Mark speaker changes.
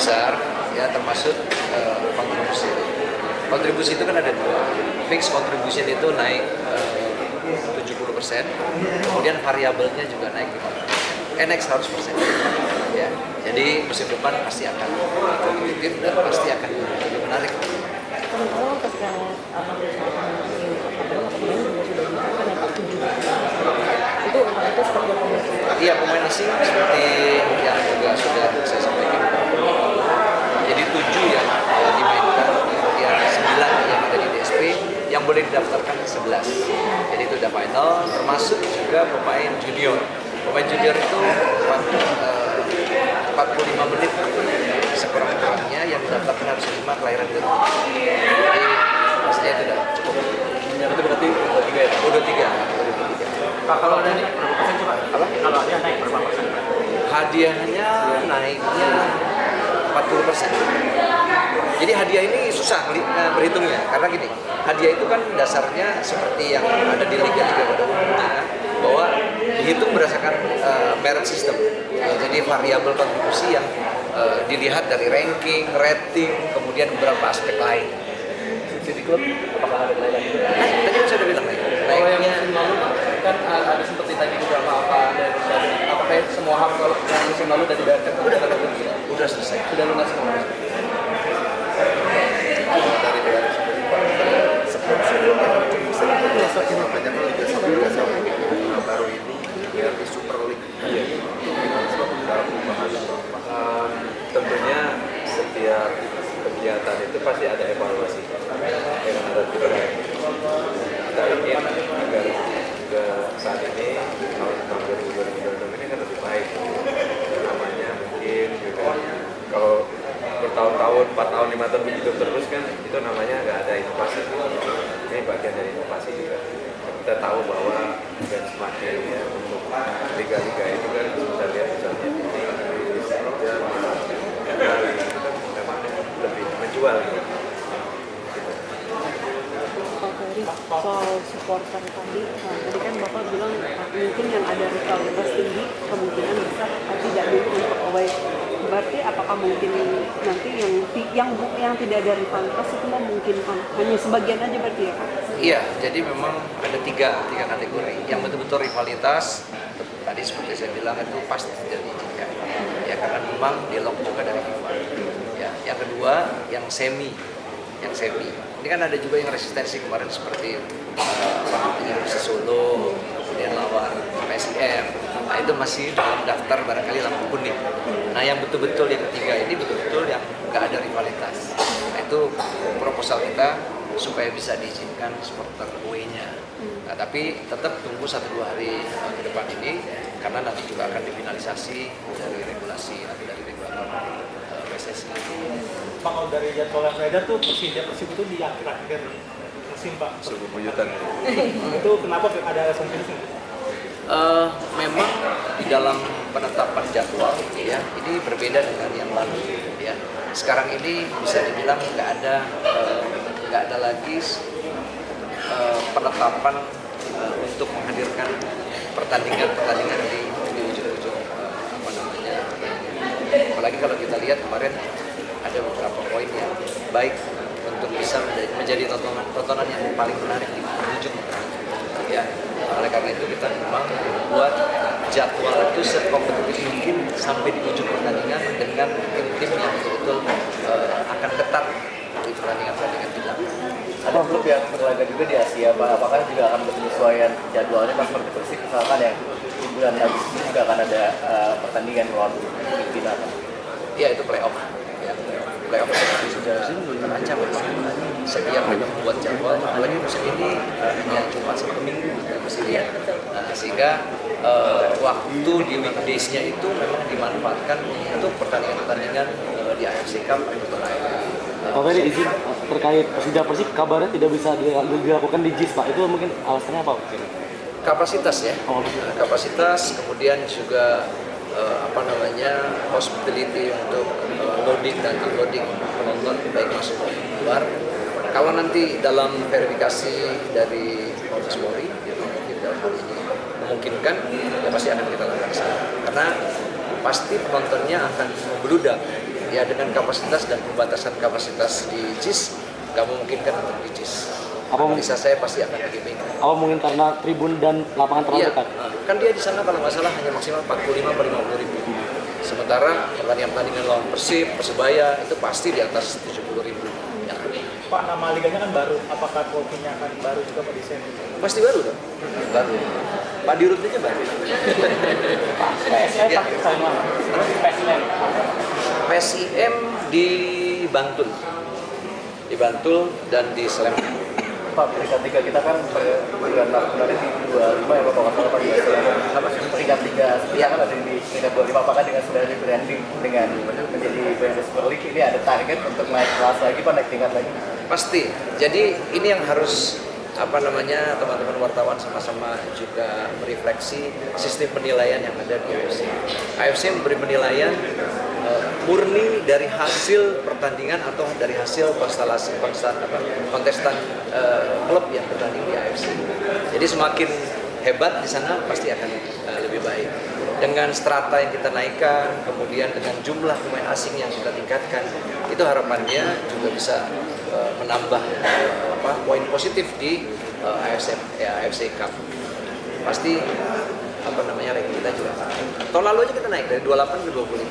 Speaker 1: besar, ya termasuk kontribusi. Kontribusi itu kan ada dua. Fixed contribution itu naik 70%, kemudian variabelnya juga naik 50%. NX 100%. Ya, jadi musim depan pasti akan kompetitif dan pasti akan lebih menarik.
Speaker 2: Kalau terkait itu seperti apa?
Speaker 1: Iya, pemain asing seperti yang juga sudah saya sampaikan. Jadi 7 yang dimainkan, kemudian 9 yang ada di DSP, yang boleh didaftarkan 11. Jadi itu udah final, termasuk juga pemain junior. Pemain junior itu 45 menit sekurang-kurangnya, yang didaftarkan harus 5 kelahiran 2003. Jadi maksudnya itu udah cukup.
Speaker 3: Itu berarti 23 ya?
Speaker 1: Udah 3.
Speaker 3: Pak, kalau ada naik berapa persen coba?
Speaker 1: Apa?
Speaker 3: Kalau ada naik berapa persen?
Speaker 1: Hadiahnya naiknya 40%. Jadi hadiah ini susah berhitungnya, karena gini, hadiah itu kan dasarnya seperti yang ada di liga-liga pada umumnya, bahwa dihitung berdasarkan merit system. Jadi variabel kontribusi yang dilihat dari ranking, rating, kemudian beberapa aspek lain.
Speaker 3: Di klub apakah ada kenaikan?
Speaker 1: Tadi kan saya udah bilang
Speaker 3: Kalau yang musim lalu kan ada sempat ditanya juga apa dari apakah semua hak kalau yang musim lalu udah tidak
Speaker 1: udah selesai.
Speaker 3: sudah lunas semua.
Speaker 4: Dari PR sebelum makanya kalau Liga 1 baru ini BRI Super League itu gimana sebab dalam perubahan?
Speaker 5: Tentunya setiap kegiatan itu pasti ada evaluasi dengan ada feedback. Kita ingin agar juga saat ini tahun 2026 ini kan lebih baik. Namanya mungkin juga kalau bertahun-tahun, 4 tahun, 5 tahun begitu terus kan itu namanya nggak ada inovasi. Ini bagian dari inovasi juga. Kita tahu bahwa benchmarknya ya untuk liga-liga itu kan kita lihat misalnya lebih menjual gitu.
Speaker 2: Soal supporter tadi kan Bapak bilang mungkin yang ada rivalitas tinggi kemungkinan besar tidak dulu untuk away. Berarti apakah mungkin nanti yang tidak ada rivalitas itu memungkinkan hanya sebagian aja berarti ya Pak?
Speaker 1: Iya, jadi memang ada tiga kategori. Yang betul-betul rivalitas, tadi seperti saya bilang itu pasti tidak diizinkan. Ya karena memang dialog juga dari FIFA. Ya, yang kedua yang semi. Ini kan ada juga yang resistensi kemarin seperti Solo, kemudian lawan PSIM. Nah itu masih dalam daftar barangkali lampu kuning. Nah yang betul-betul yang ketiga ini betul-betul yang nggak ada rivalitas. Nah itu proposal kita supaya bisa diizinkan supporter away-nya. Nah tapi tetap tunggu 1-2 hari ke depan ini karena nanti juga akan difinalisasi dari regulasi atau dari regulator PSSI.
Speaker 6: Pak, kalau dari jadwal yang beredar tuh Persib itu di akhir-akhir musim Pak.
Speaker 5: Suku buyutan.
Speaker 6: Itu kenapa ada alasan khusus?
Speaker 1: Memang di dalam penetapan jadwal ya ini berbeda dengan yang lalu ya. Sekarang ini bisa dibilang nggak ada lagi penetapan untuk menghadirkan pertandingan di ujung-ujung apalagi kalau kita lihat kemarin ada beberapa poin yang baik untuk bisa menjadi tontonan yang paling menarik di ujung ya. Oleh karena itu kita memang buat jadwal itu sekompetitif mungkin sampai di ujung pertandingan dengan tim-tim yang betul-betul akan ketat di pertandingan kita.
Speaker 3: Ada klub yang berlaga juga di Asia Pak, apakah juga akan penyesuaian jadwalnya pas seperti Persib misalkan ya di bulan Agustus juga akan ada pertandingan melawan Filipina Pak?
Speaker 1: Ya itu playoff. Ya, playoff sudah terancam setiap membuat jadwal, apalagi musim ini hanya cuma 1 minggu mestinya. Sehingga waktu di weekdays-nya itu memang dimanfaatkan untuk pertandingan-pertandingan di AFC Cup untuk lain.
Speaker 7: Pak Ferry, izin terkait Persib kabarnya tidak bisa dilakukan di JIS Pak, itu mungkin alasannya apa?
Speaker 1: Kapasitas ya, kapasitas, kemudian juga hospitality untuk loading dan unloading penonton baik masuk maupun keluar. Kalau nanti dalam verifikasi dari Mabes Polri, mungkin dalam hal ini memungkinkan, ya pasti akan kita lakukan sana. Karena pasti penontonnya akan membludak ya dengan kapasitas dan pembatasan kapasitas di JIS nggak memungkinkan untuk di JIS.
Speaker 7: Apa
Speaker 1: Bisa saya pasti akan PGB.
Speaker 7: Apa mungkin karena tribun dan lapangan terlalu
Speaker 1: Iya,
Speaker 7: dekat?
Speaker 1: kan dia di sana kalau nggak salah hanya maksimal 45 atau 50 ribu. Sementara pertandingan lawan Persib, Persebaya itu pasti di atas 70 ribu. Yang
Speaker 6: Pak, nama liganya kan baru, apakah trofinya akan baru juga Pak desain?
Speaker 1: pasti baru dong, baru. Pak Dirut aja baru.
Speaker 6: PSM
Speaker 1: Ya.
Speaker 6: pakai desain mana? PSM.
Speaker 1: PSIM di Bantul dan di Sleman.
Speaker 3: Pak, peringkat 3 kita kan bulan Maret kemarin di 25 ya Pak, kalau nggak salah Pak, di apa peringkat 3 kita kan ada di peringkat 25. Apakah dengan sudah rebranding dengan menjadi BRI Super League ini ada target untuk naik kelas lagi Pak, naik tingkat lagi?
Speaker 1: Pasti. Jadi ini yang harus teman-teman wartawan sama-sama juga merefleksi sistem penilaian yang ada di AFC. AFC memberi penilaian murni dari hasil pertandingan atau dari hasil kontestan klub yang bertanding di AFC. Jadi semakin hebat di sana pasti akan lebih baik. Dengan strata yang kita naikkan, kemudian dengan jumlah pemain asing yang kita tingkatkan, itu harapannya juga bisa menambah poin positif di AFC Cup. Pasti ranking kita juga. Tahun lalu aja kita naik dari 28 ke 25.